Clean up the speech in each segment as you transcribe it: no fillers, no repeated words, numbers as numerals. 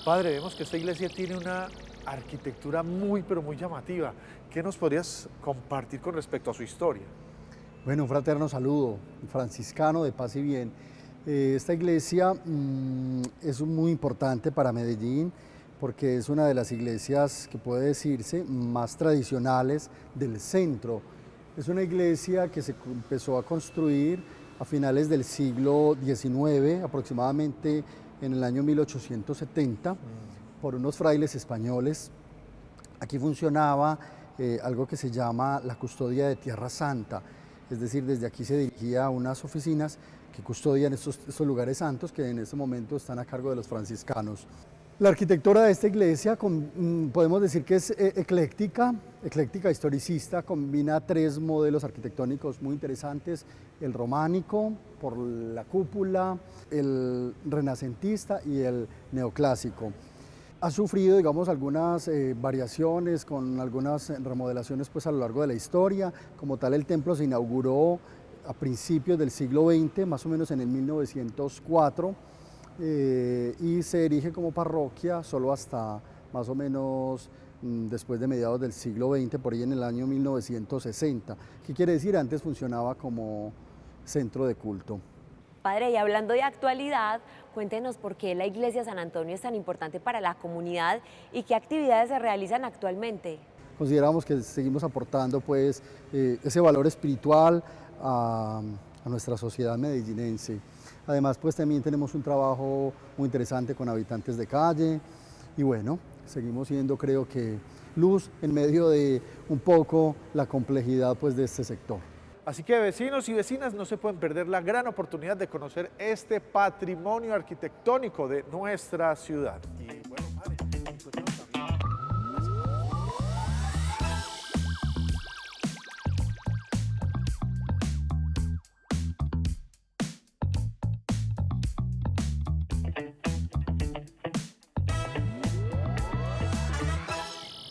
Padre, vemos que esta iglesia tiene una arquitectura muy, pero muy llamativa. ¿Qué nos podrías compartir con respecto a su historia? Bueno, un fraterno saludo, franciscano de paz y bien. Esta iglesia es muy importante para Medellín porque es una de las iglesias que puede decirse más tradicionales del centro. Es una iglesia que se empezó a construir a finales del siglo XIX, aproximadamente en el año 1870, por unos frailes españoles. Aquí funcionaba algo que se llama la custodia de Tierra Santa, es decir, desde aquí se dirigía a unas oficinas que custodian estos lugares santos que en este momento están a cargo de los franciscanos. La arquitectura de esta iglesia podemos decir que es ecléctica, historicista, combina tres modelos arquitectónicos muy interesantes: el románico por la cúpula, el renacentista y el neoclásico. Ha sufrido, digamos, algunas variaciones con algunas remodelaciones pues, a lo largo de la historia. Como tal, el templo se inauguró a principios del siglo XX, más o menos en el 1904, y se erige como parroquia solo hasta más o menos después de mediados del siglo XX, por ahí en el año 1960. ¿Qué quiere decir? Antes funcionaba como centro de culto. Padre, y hablando de actualidad, cuéntenos por qué la Iglesia San Antonio es tan importante para la comunidad y qué actividades se realizan actualmente. Consideramos que seguimos aportando pues, ese valor espiritual a nuestra sociedad medellinense. Además, pues también tenemos un trabajo muy interesante con habitantes de calle y bueno, seguimos siendo, creo que, luz en medio de un poco la complejidad pues, de este sector. Así que vecinos y vecinas no se pueden perder la gran oportunidad de conocer este patrimonio arquitectónico de nuestra ciudad. Y bueno, padre, cuéntanos también.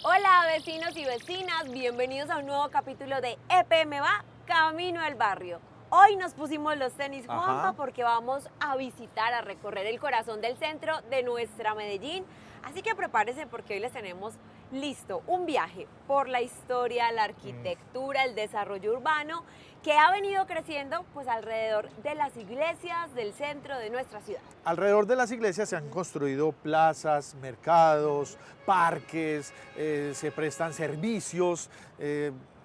Hola vecinos y vecinas, bienvenidos a un nuevo capítulo de EPM va, Camino al Barrio. Hoy nos pusimos los tenis, Juanpa, porque vamos a visitar, a recorrer el corazón del centro de nuestra Medellín. Así que prepárense porque hoy les tenemos listo un viaje por la historia, la arquitectura, el desarrollo urbano que ha venido creciendo pues alrededor de las iglesias del centro de nuestra ciudad. Alrededor de las iglesias se han construido plazas, mercados, parques, se prestan servicios,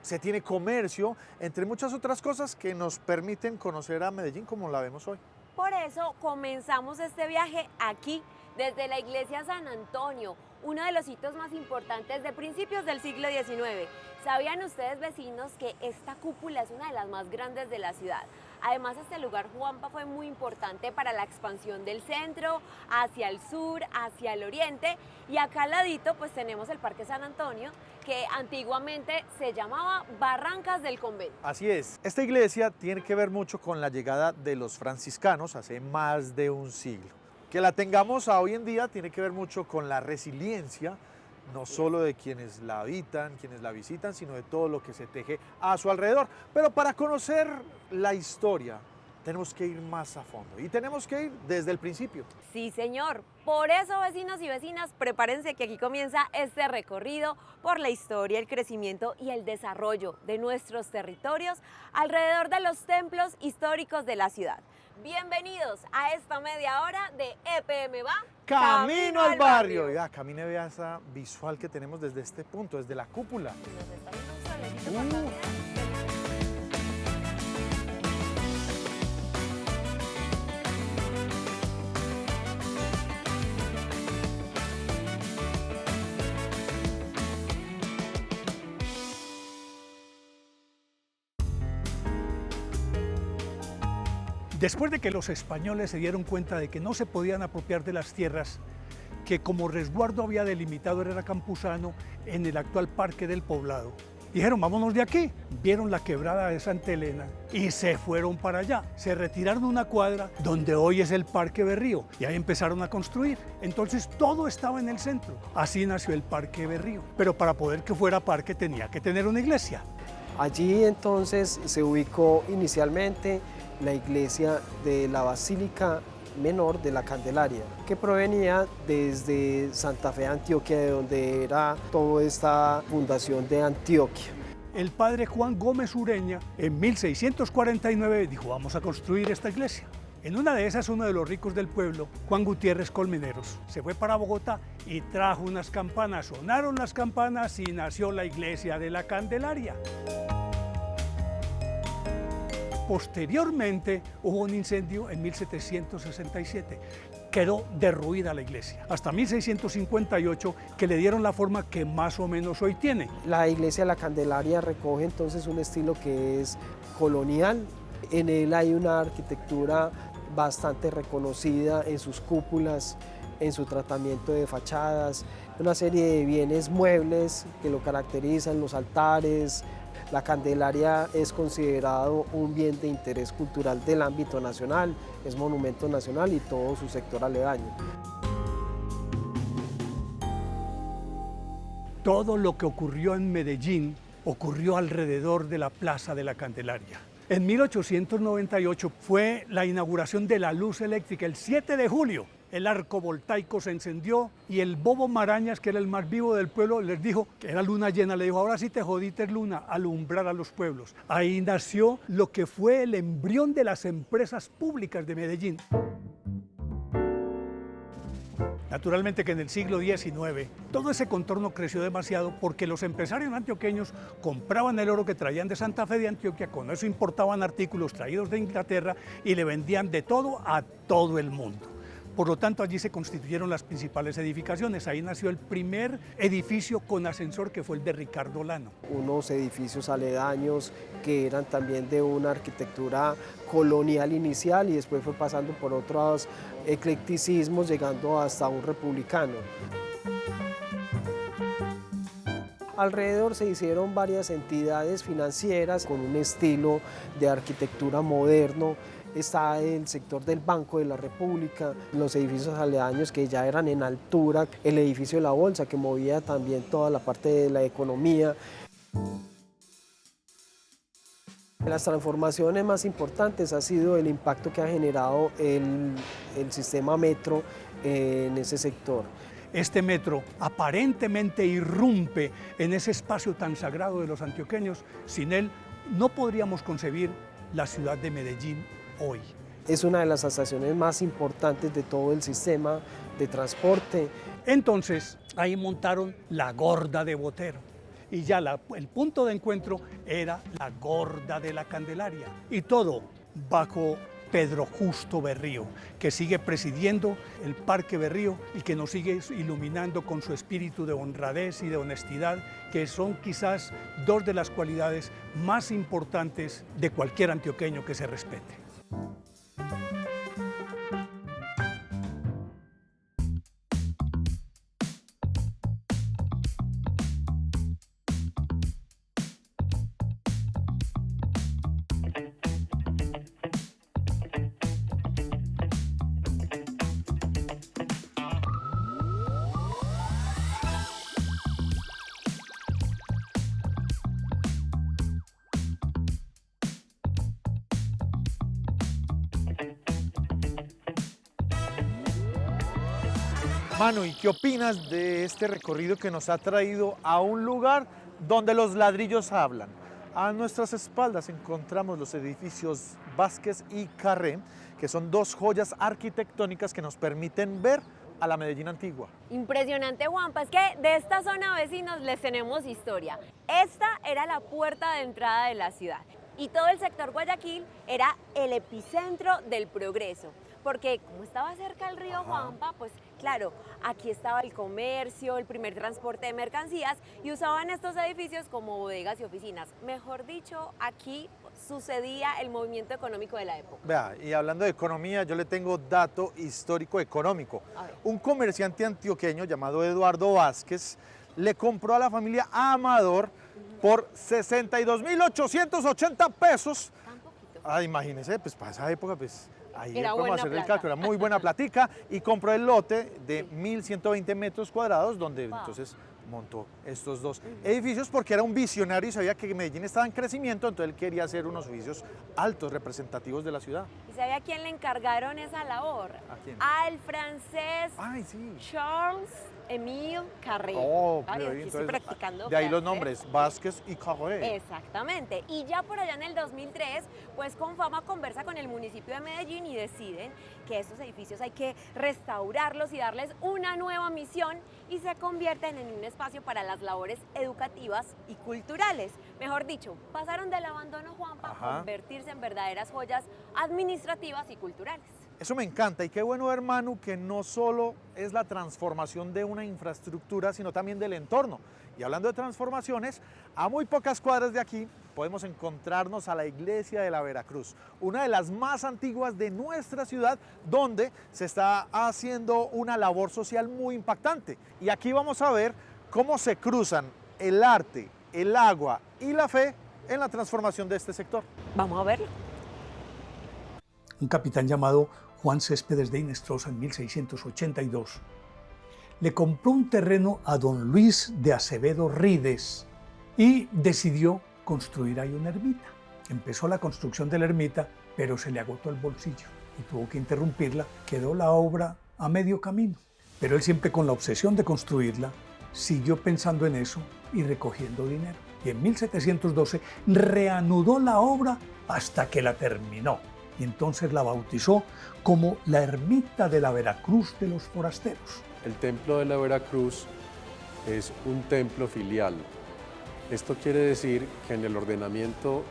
se tiene comercio, entre muchas otras cosas que nos permiten conocer a Medellín como la vemos hoy. Por eso comenzamos este viaje aquí, desde la iglesia San Antonio, uno de los hitos más importantes de principios del siglo XIX. ¿Sabían ustedes, vecinos, que esta cúpula es una de las más grandes de la ciudad? Además, este lugar, Juanpa, fue muy importante para la expansión del centro, hacia el sur, hacia el oriente. Y acá al ladito, pues tenemos el Parque San Antonio, que antiguamente se llamaba Barrancas del Convento. Así es. Esta iglesia tiene que ver mucho con la llegada de los franciscanos hace más de un siglo. Que la tengamos a hoy en día tiene que ver mucho con la resiliencia, no solo de quienes la habitan, quienes la visitan, sino de todo lo que se teje a su alrededor. Pero para conocer la historia tenemos que ir más a fondo y tenemos que ir desde el principio. Sí, señor. Por eso, vecinos y vecinas, prepárense que aquí comienza este recorrido por la historia, el crecimiento y el desarrollo de nuestros territorios alrededor de los templos históricos de la ciudad. Bienvenidos a esta media hora de EPM va, Camino al Barrio. Ya, camine, vea esa visual que tenemos desde este punto, desde la cúpula. Después de que los españoles se dieron cuenta de que no se podían apropiar de las tierras que como resguardo había delimitado Herrera Campuzano en el actual Parque del Poblado, dijeron vámonos de aquí. Vieron la quebrada de Santa Elena y se fueron para allá. Se retiraron una cuadra donde hoy es el Parque Berrío y ahí empezaron a construir. Entonces todo estaba en el centro. Así nació el Parque Berrío. Pero para poder que fuera parque tenía que tener una iglesia. Allí entonces se ubicó inicialmente la iglesia de la Basílica menor de la Candelaria, que provenía desde Santa Fe, Antioquia, de donde era toda esta fundación de Antioquia. El padre Juan Gómez Ureña, en 1649, dijo, vamos a construir esta iglesia. En una de esas, uno de los ricos del pueblo, Juan Gutiérrez Colmeneros, se fue para Bogotá y trajo unas campanas. Sonaron las campanas y nació la iglesia de la Candelaria. Posteriormente hubo un incendio en 1767. Quedó derruida la iglesia. Hasta 1658 que le dieron la forma que más o menos hoy tiene. La iglesia de la Candelaria recoge entonces un estilo que es colonial. En él hay una arquitectura bastante reconocida en sus cúpulas, en su tratamiento de fachadas, una serie de bienes muebles que lo caracterizan, los altares. La Candelaria es considerado un bien de interés cultural del ámbito nacional, es monumento nacional y todo su sector aledaño. Todo lo que ocurrió en Medellín ocurrió alrededor de la Plaza de la Candelaria. En 1898 fue la inauguración de la luz eléctrica, el 7 de julio. El arco voltaico se encendió y el bobo Marañas, que era el más vivo del pueblo, les dijo que era luna llena, le dijo, ahora sí te jodiste luna, alumbrar a los pueblos. Ahí nació lo que fue el embrión de las empresas públicas de Medellín. Naturalmente que en el siglo XIX todo ese contorno creció demasiado porque los empresarios antioqueños compraban el oro que traían de Santa Fe de Antioquia, con eso importaban artículos traídos de Inglaterra y le vendían de todo a todo el mundo. Por lo tanto, allí se constituyeron las principales edificaciones. Ahí nació el primer edificio con ascensor, que fue el de Ricardo Lano. Unos edificios aledaños que eran también de una arquitectura colonial inicial y después fue pasando por otros eclecticismos, llegando hasta un republicano. Alrededor se hicieron varias entidades financieras con un estilo de arquitectura moderno. Está el sector del Banco de la República, los edificios aledaños que ya eran en altura, el edificio de la Bolsa que movía también toda la parte de la economía. Las transformaciones más importantes ha sido el impacto que ha generado el sistema metro en ese sector. Este metro aparentemente irrumpe en ese espacio tan sagrado de los antioqueños. Sin él no podríamos concebir la ciudad de Medellín hoy. Es una de las estaciones más importantes de todo el sistema de transporte. Entonces, ahí montaron la Gorda de Botero. Y ya el punto de encuentro era la Gorda de la Candelaria. Y todo bajo Pedro Justo Berrío, que sigue presidiendo el Parque Berrío y que nos sigue iluminando con su espíritu de honradez y de honestidad, que son quizás dos de las cualidades más importantes de cualquier antioqueño que se respete. Manu, ¿y qué opinas de este recorrido que nos ha traído a un lugar donde los ladrillos hablan? A nuestras espaldas encontramos los edificios Vázquez y Carré, que son dos joyas arquitectónicas que nos permiten ver a la Medellín antigua. Impresionante, Juanpa, es que de esta zona vecinos les tenemos historia. Esta era la puerta de entrada de la ciudad y todo el sector Guayaquil era el epicentro del progreso. Porque como estaba cerca el río Juanpa, pues claro, aquí estaba el comercio, el primer transporte de mercancías y usaban estos edificios como bodegas y oficinas. Mejor dicho, aquí sucedía el movimiento económico de la época. Vea, y hablando de economía, yo le tengo dato histórico económico. Un comerciante antioqueño llamado Eduardo Vázquez le compró a la familia Amador por 62.880 pesos. Tan poquito. Imagínense, pues para esa época, pues ahí Era podemos buena hacer el plata. cálculo, era muy buena platica y compró el lote de 1.120 metros cuadrados donde Wow. entonces montó estos dos edificios porque era un visionario y sabía que Medellín estaba en crecimiento, entonces él quería hacer unos edificios altos, representativos de la ciudad. ¿Y sabe a quién le encargaron esa labor? ¿A quién? Al francés Ay, sí. Charles Émile Carré. Oh, Ay, pero aquí estoy entonces, practicando de ahí los francés. nombres, Vázquez y Carré. Exactamente. Y ya por allá en el 2003, pues Confama conversa con el municipio de Medellín y deciden que estos edificios hay que restaurarlos y darles una nueva misión y se convierten en un espacio para las labores educativas y culturales. Mejor dicho, pasaron del abandono, Juanpa, a convertirse en verdaderas joyas administrativas y culturales. Eso me encanta y qué bueno, hermano, que no solo es la transformación de una infraestructura, sino también del entorno. Y hablando de transformaciones, a muy pocas cuadras de aquí podemos encontrarnos a la iglesia de la Veracruz, una de las más antiguas de nuestra ciudad, donde se está haciendo una labor social muy impactante. Y aquí vamos a ver cómo se cruzan el arte, el agua y la fe en la transformación de este sector. Vamos a verlo. Un capitán llamado Juan Céspedes de Hinestrosa en 1682 le compró un terreno a don Luis de Acevedo Rides y decidió construir ahí una ermita. Empezó la construcción de la ermita, pero se le agotó el bolsillo y tuvo que interrumpirla. Quedó la obra a medio camino, pero él siempre con la obsesión de construirla siguió pensando en eso y recogiendo dinero. Y en 1712 reanudó la obra hasta que la terminó. Y entonces la bautizó como la Ermita de la Veracruz de los Forasteros. El Templo de la Veracruz es un templo filial. Esto quiere decir que en el ordenamiento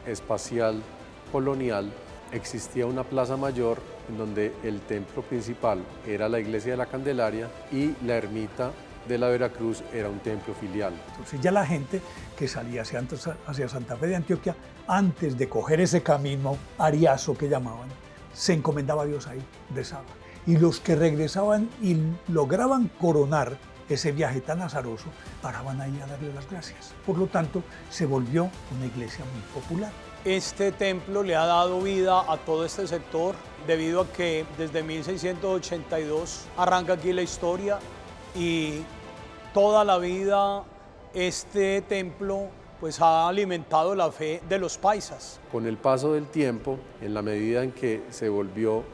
espacial colonial existía una plaza mayor en donde el templo principal era la iglesia de la Candelaria y la ermita de la Veracruz era un templo filial. Entonces ya la gente que salía hacia Santa Fe de Antioquia, antes de coger ese camino ariazo que llamaban, se encomendaba a Dios ahí, rezaba. Y los que regresaban y lograban coronar ese viaje tan azaroso, paraban ahí a darle las gracias. Por lo tanto, se volvió una iglesia muy popular. Este templo le ha dado vida a todo este sector debido a que desde 1682 arranca aquí la historia y toda la vida este templo pues ha alimentado la fe de los paisas. Con el paso del tiempo, en la medida en que se volvió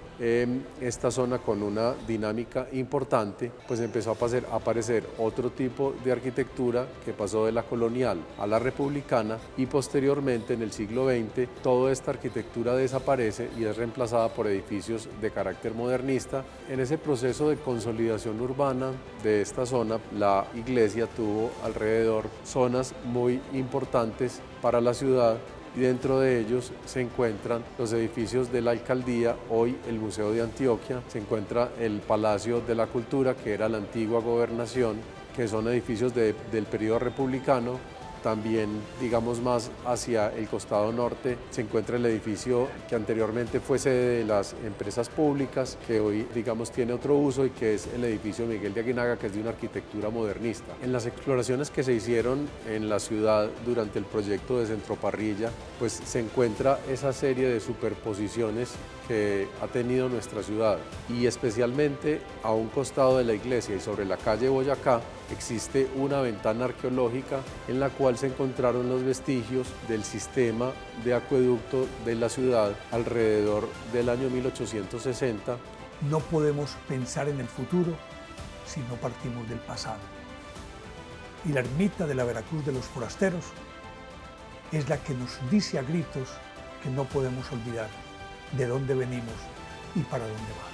esta zona con una dinámica importante, pues empezó a aparecer otro tipo de arquitectura que pasó de la colonial a la republicana y posteriormente en el siglo XX toda esta arquitectura desaparece y es reemplazada por edificios de carácter modernista. En ese proceso de consolidación urbana de esta zona, la iglesia tuvo alrededor zonas muy importantes para la ciudad y dentro de ellos se encuentran los edificios de la alcaldía, hoy el Museo de Antioquia, se encuentra el Palacio de la Cultura, que era la antigua gobernación, que son edificios del periodo republicano. También, digamos más hacia el costado norte, se encuentra el edificio que anteriormente fue sede de las empresas públicas, que hoy, digamos, tiene otro uso y que es el edificio Miguel de Aguinaga, que es de una arquitectura modernista. En las exploraciones que se hicieron en la ciudad durante el proyecto de Centroparrilla, pues se encuentra esa serie de superposiciones que ha tenido nuestra ciudad y especialmente a un costado de la iglesia y sobre la calle Boyacá existe una ventana arqueológica en la cual se encontraron los vestigios del sistema de acueducto de la ciudad alrededor del año 1860. No podemos pensar en el futuro si no partimos del pasado. Y la ermita de la Veracruz de los Forasteros es la que nos dice a gritos que no podemos olvidar de dónde venimos y para dónde vamos.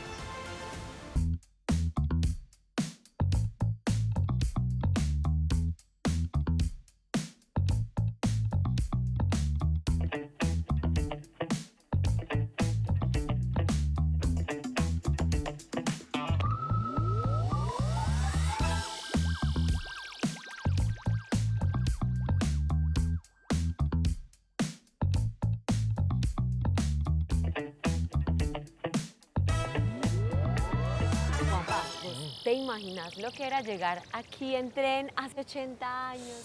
¿Te imaginas lo que era llegar aquí en tren hace 80 años?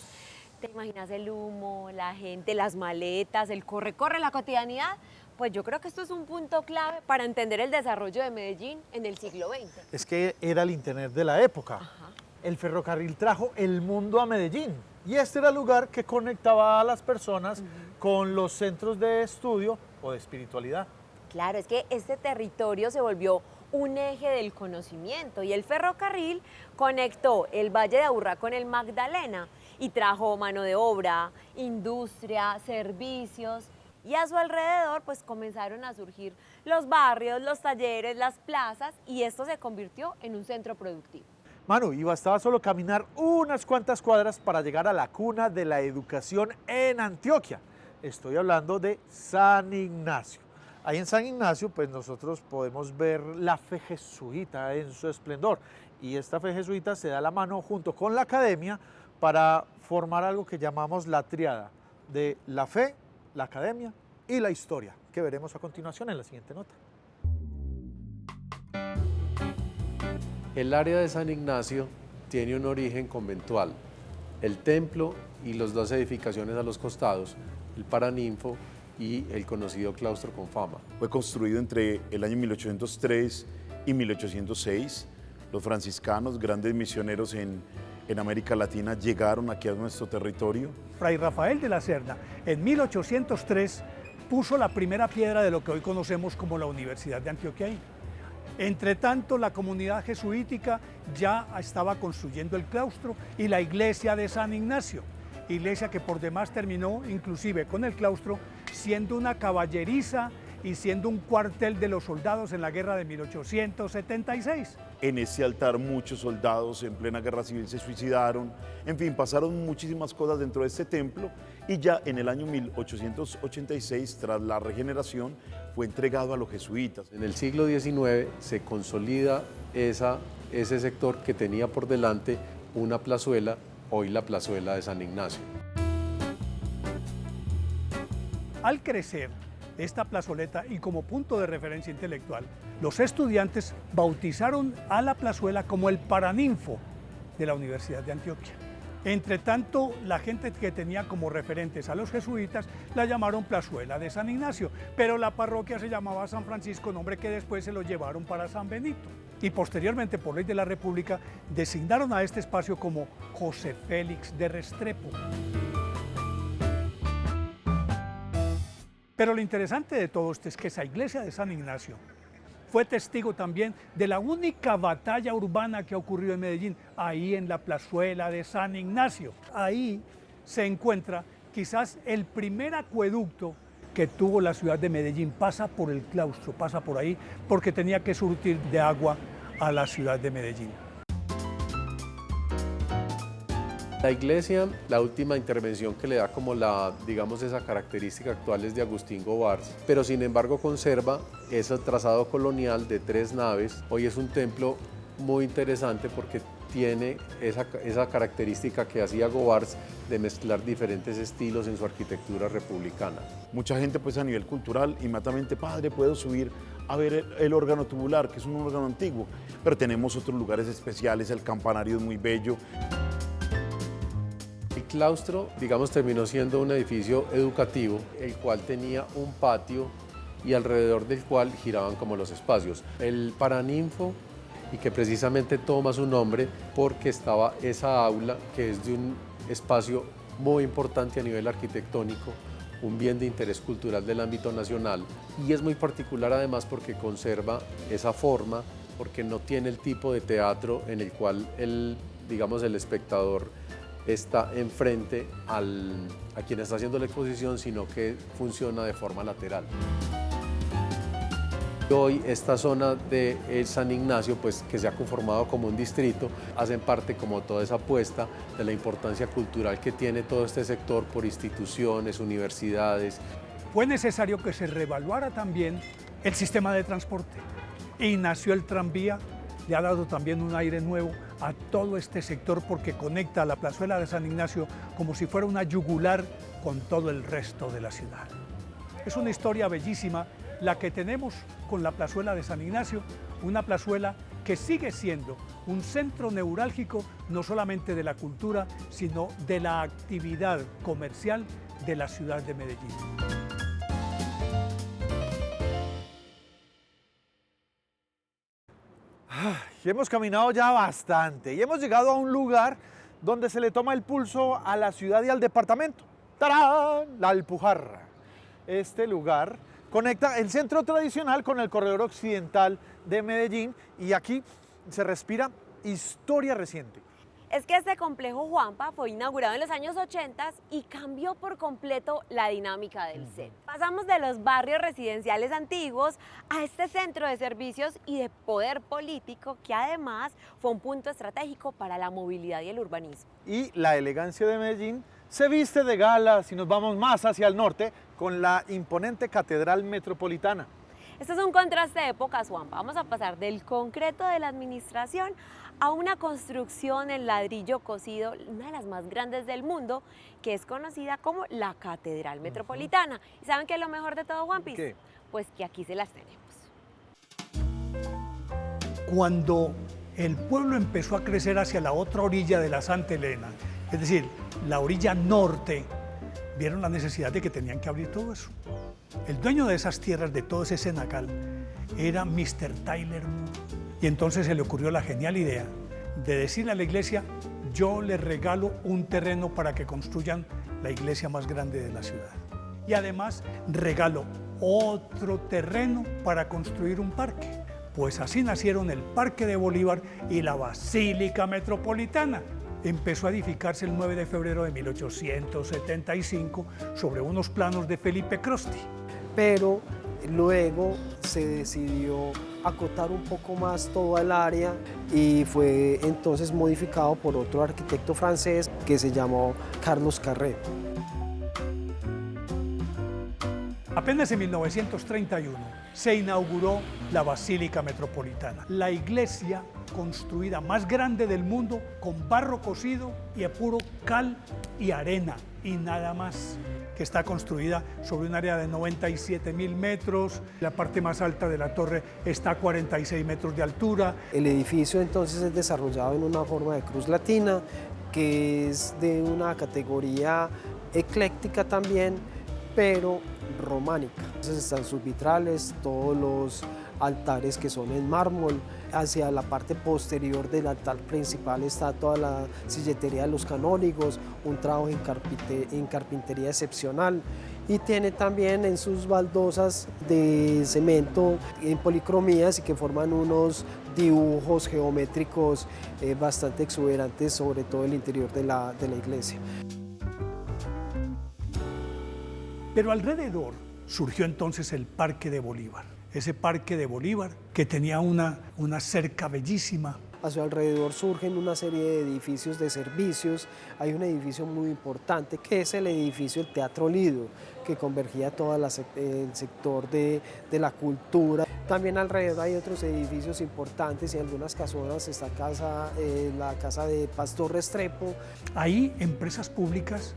¿Te imaginas el humo, la gente, las maletas, el corre-corre, la cotidianidad? Pues yo creo que esto es un punto clave para entender el desarrollo de Medellín en el siglo XX. Es que era el internet de la época. Ajá. El ferrocarril trajo el mundo a Medellín y este era el lugar que conectaba a las personas con los centros de estudio o de espiritualidad. Claro, es que este territorio se volvió un eje del conocimiento y el ferrocarril conectó el Valle de Aburrá con el Magdalena y trajo mano de obra, industria, servicios y a su alrededor pues comenzaron a surgir los barrios, los talleres, las plazas y esto se convirtió en un centro productivo. Manu, y bastaba solo caminar unas cuantas cuadras para llegar a la cuna de la educación en Antioquia. Estoy hablando de San Ignacio. Ahí en San Ignacio, pues nosotros podemos ver la fe jesuita en su esplendor. Y esta fe jesuita se da la mano junto con la academia para formar algo que llamamos la tríada de la fe, la academia y la historia, que veremos a continuación en la siguiente nota. El área de San Ignacio tiene un origen conventual. El templo y las dos edificaciones a los costados, el Paraninfo y el conocido claustro con fama. Fue construido entre el año 1803 y 1806. Los franciscanos, grandes misioneros en América Latina, llegaron aquí a nuestro territorio. Fray Rafael de la Serna, en 1803, puso la primera piedra de lo que hoy conocemos como la Universidad de Antioquia. Entre tanto, la comunidad jesuítica ya estaba construyendo el claustro y la iglesia de San Ignacio, iglesia que por demás terminó inclusive con el claustro siendo una caballeriza y siendo un cuartel de los soldados en la guerra de 1876. En ese altar muchos soldados en plena guerra civil se suicidaron, en fin, pasaron muchísimas cosas dentro de este templo y ya en el año 1886, tras la regeneración, fue entregado a los jesuitas. En el siglo XIX se consolida ese sector que tenía por delante una plazuela, hoy la plazuela de San Ignacio. Al crecer esta plazoleta y como punto de referencia intelectual, los estudiantes bautizaron a la plazuela como el Paraninfo de la Universidad de Antioquia. Entre tanto, la gente que tenía como referentes a los jesuitas la llamaron Plazuela de San Ignacio, pero la parroquia se llamaba San Francisco, nombre que después se lo llevaron para San Benito. Y posteriormente, por ley de la República, designaron a este espacio como José Félix de Restrepo. Pero lo interesante de todo esto es que esa iglesia de San Ignacio fue testigo también de la única batalla urbana que ha ocurrido en Medellín, ahí en la plazuela de San Ignacio. Ahí se encuentra quizás el primer acueducto que tuvo la ciudad de Medellín. Pasa por el claustro, pasa por ahí, porque tenía que surtir de agua a la ciudad de Medellín. La iglesia, la última intervención que le da como digamos, esa característica actual es de Agustín Gobars, pero sin embargo conserva ese trazado colonial de 3 naves. Hoy es un templo muy interesante porque tiene esa característica que hacía Gobars de mezclar diferentes estilos en su arquitectura republicana. Mucha gente pues a nivel cultural inmediatamente, padre, puedo subir a ver el órgano tubular, que es un órgano antiguo, pero tenemos otros lugares especiales, el campanario es muy bello. El claustro, digamos, terminó siendo un edificio educativo, el cual tenía un patio y alrededor del cual giraban como los espacios. El Paraninfo, y que precisamente toma su nombre porque estaba esa aula, que es de un espacio muy importante a nivel arquitectónico, un bien de interés cultural del ámbito nacional, y es muy particular además porque conserva esa forma, porque no tiene el tipo de teatro en el cual el espectador está enfrente a quien está haciendo la exposición, sino que funciona de forma lateral. Hoy esta zona de San Ignacio, pues, que se ha conformado como un distrito, hacen parte como toda esa apuesta de la importancia cultural que tiene todo este sector por instituciones, universidades. Fue necesario que se reevaluara también el sistema de transporte y nació el tranvía. Le ha dado también un aire nuevo a todo este sector porque conecta a la plazuela de San Ignacio como si fuera una yugular con todo el resto de la ciudad. Es una historia bellísima la que tenemos con la plazuela de San Ignacio, una plazuela que sigue siendo un centro neurálgico no solamente de la cultura, sino de la actividad comercial de la ciudad de Medellín. Ay, hemos caminado ya bastante y hemos llegado a un lugar donde se le toma el pulso a la ciudad y al departamento. ¡Tarán! La Alpujarra. Este lugar conecta el centro tradicional con el corredor occidental de Medellín y aquí se respira historia reciente. Es que este complejo Juanpa fue inaugurado en los años 80 y cambió por completo la dinámica del centro. Pasamos de los barrios residenciales antiguos a este centro de servicios y de poder político que además fue un punto estratégico para la movilidad y el urbanismo. Y la elegancia de Medellín se viste de gala si nos vamos más hacia el norte con la imponente Catedral Metropolitana. Este es un contraste de épocas, Juanpa. Vamos a pasar del concreto de la administración a una construcción en ladrillo cocido, una de las más grandes del mundo, que es conocida como la Catedral Metropolitana. ¿Y saben qué es lo mejor de todo, Juanpis? ¿Qué? Pues que aquí se las tenemos. Cuando el pueblo empezó a crecer hacia la otra orilla de la Santa Elena, es decir, la orilla norte, vieron la necesidad de que tenían que abrir todo eso. El dueño de esas tierras, de todo ese senacal, era Mr. Tyler Moore. Y entonces se le ocurrió la genial idea de decirle a la iglesia: yo les regalo un terreno para que construyan la iglesia más grande de la ciudad. Y además regalo otro terreno para construir un parque. Pues así nacieron el Parque de Bolívar y la Basílica Metropolitana. Empezó a edificarse el 9 de febrero de 1875 sobre unos planos de Felipe Crosti. Pero luego se decidió acotar un poco más toda el área y fue entonces modificado por otro arquitecto francés que se llamó Carlos Carré. Apenas en 1931 se inauguró la Basílica Metropolitana, la iglesia construida más grande del mundo con barro cocido y a puro cal y arena y nada más, que está construida sobre un área de 97.000 metros. La parte más alta de la torre está a 46 metros de altura. El edificio entonces es desarrollado en una forma de cruz latina, que es de una categoría ecléctica también, pero románica. Entonces están sus vitrales, todos los altares que son en mármol. Hacia la parte posterior del altar principal está toda la silletería de los canónigos, un trabajo en carpintería excepcional, y tiene también en sus baldosas de cemento en policromías y que forman unos dibujos geométricos bastante exuberantes sobre todo el interior de la iglesia. Pero alrededor surgió entonces el Parque de Bolívar. Ese Parque de Bolívar que tenía una cerca bellísima. A su alrededor surgen una serie de edificios de servicios. Hay un edificio muy importante que es el edificio del Teatro Lido, que convergía todo el sector de la cultura. También alrededor hay otros edificios importantes y algunas casonas. Está la casa de Pastor Restrepo. Ahí, empresas públicas,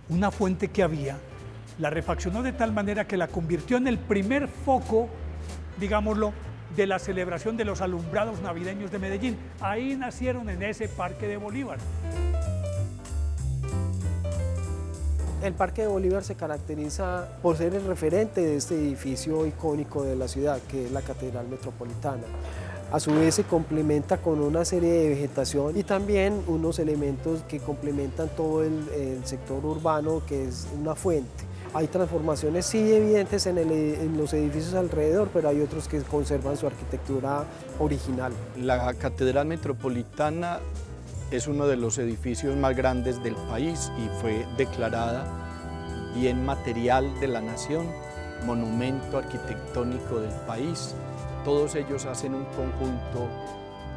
una fuente que había, la refaccionó de tal manera que la convirtió en el primer foco, digámoslo, de la celebración de los alumbrados navideños de Medellín. Ahí nacieron, en ese Parque de Bolívar. El Parque de Bolívar se caracteriza por ser el referente de este edificio icónico de la ciudad, que es la Catedral Metropolitana. A su vez se complementa con una serie de vegetación y también unos elementos que complementan todo el sector urbano, que es una fuente. Hay transformaciones sí evidentes en los edificios alrededor, pero hay otros que conservan su arquitectura original. La Catedral Metropolitana es uno de los edificios más grandes del país y fue declarada Bien Material de la Nación, Monumento Arquitectónico del país. Todos ellos hacen un conjunto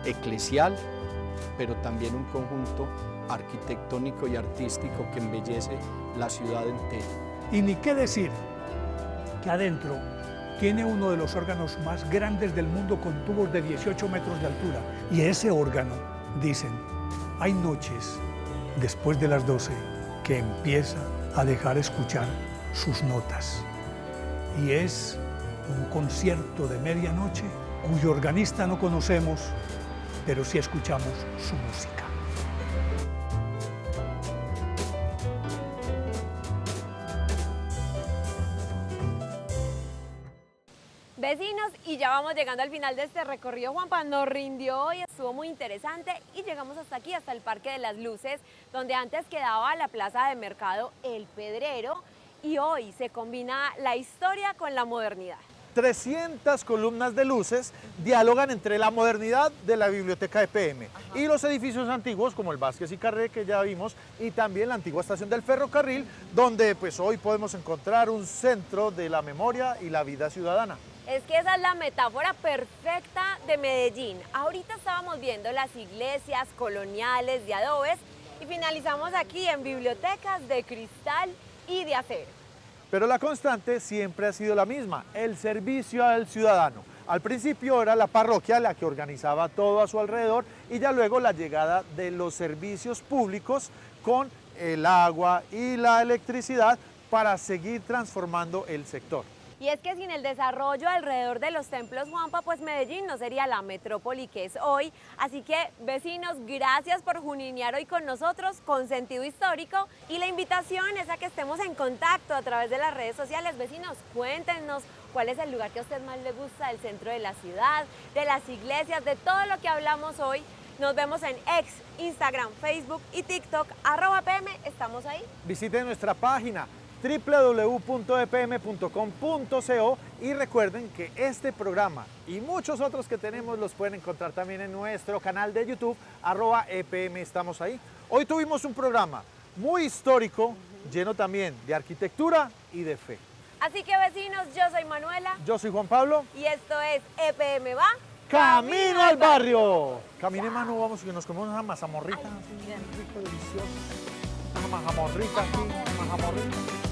eclesial, pero también un conjunto arquitectónico y artístico que embellece la ciudad entera. Y ni qué decir que adentro tiene uno de los órganos más grandes del mundo con tubos de 18 metros de altura. Y ese órgano, dicen, hay noches después de las 12 que empieza a dejar escuchar sus notas. Y es un concierto de medianoche cuyo organista no conocemos, pero sí escuchamos su música. Vecinos, y ya vamos llegando al final de este recorrido. Juanpa nos rindió y estuvo muy interesante y llegamos hasta aquí, hasta el Parque de las Luces, donde antes quedaba la plaza de mercado El Pedrero y hoy se combina la historia con la modernidad. 300 columnas de luces dialogan entre la modernidad de la biblioteca EPM y los edificios antiguos como el Vázquez y Carré que ya vimos y también la antigua estación del ferrocarril donde pues hoy podemos encontrar un centro de la memoria y la vida ciudadana. Es que esa es la metáfora perfecta de Medellín. Ahorita estábamos viendo las iglesias coloniales de adobes y finalizamos aquí en bibliotecas de cristal y de acero. Pero la constante siempre ha sido la misma, el servicio al ciudadano. Al principio era la parroquia la que organizaba todo a su alrededor y ya luego la llegada de los servicios públicos con el agua y la electricidad para seguir transformando el sector. Y es que sin el desarrollo alrededor de los templos, Juanpa, pues Medellín no sería la metrópoli que es hoy. Así que, vecinos, gracias por juninear hoy con nosotros, con sentido histórico. Y la invitación es a que estemos en contacto a través de las redes sociales. Vecinos, cuéntenos cuál es el lugar que a usted más le gusta del centro de la ciudad, de las iglesias, de todo lo que hablamos hoy. Nos vemos en X, Instagram, Facebook y TikTok, @PM, estamos ahí. Visiten nuestra página www.epm.com.co y recuerden que este programa y muchos otros que tenemos los pueden encontrar también en nuestro canal de YouTube, @EPM, estamos ahí. Hoy tuvimos un programa muy histórico, lleno también de arquitectura y de fe. Así que vecinos, yo soy Manuela. Yo soy Juan Pablo. Y esto es EPM va. ¡Camino al barrio! Camine, Manu, vamos que nos comemos una mazamorrita. Ay, así, rico, delicioso. Una mazamorrita aquí, una mazamorrita.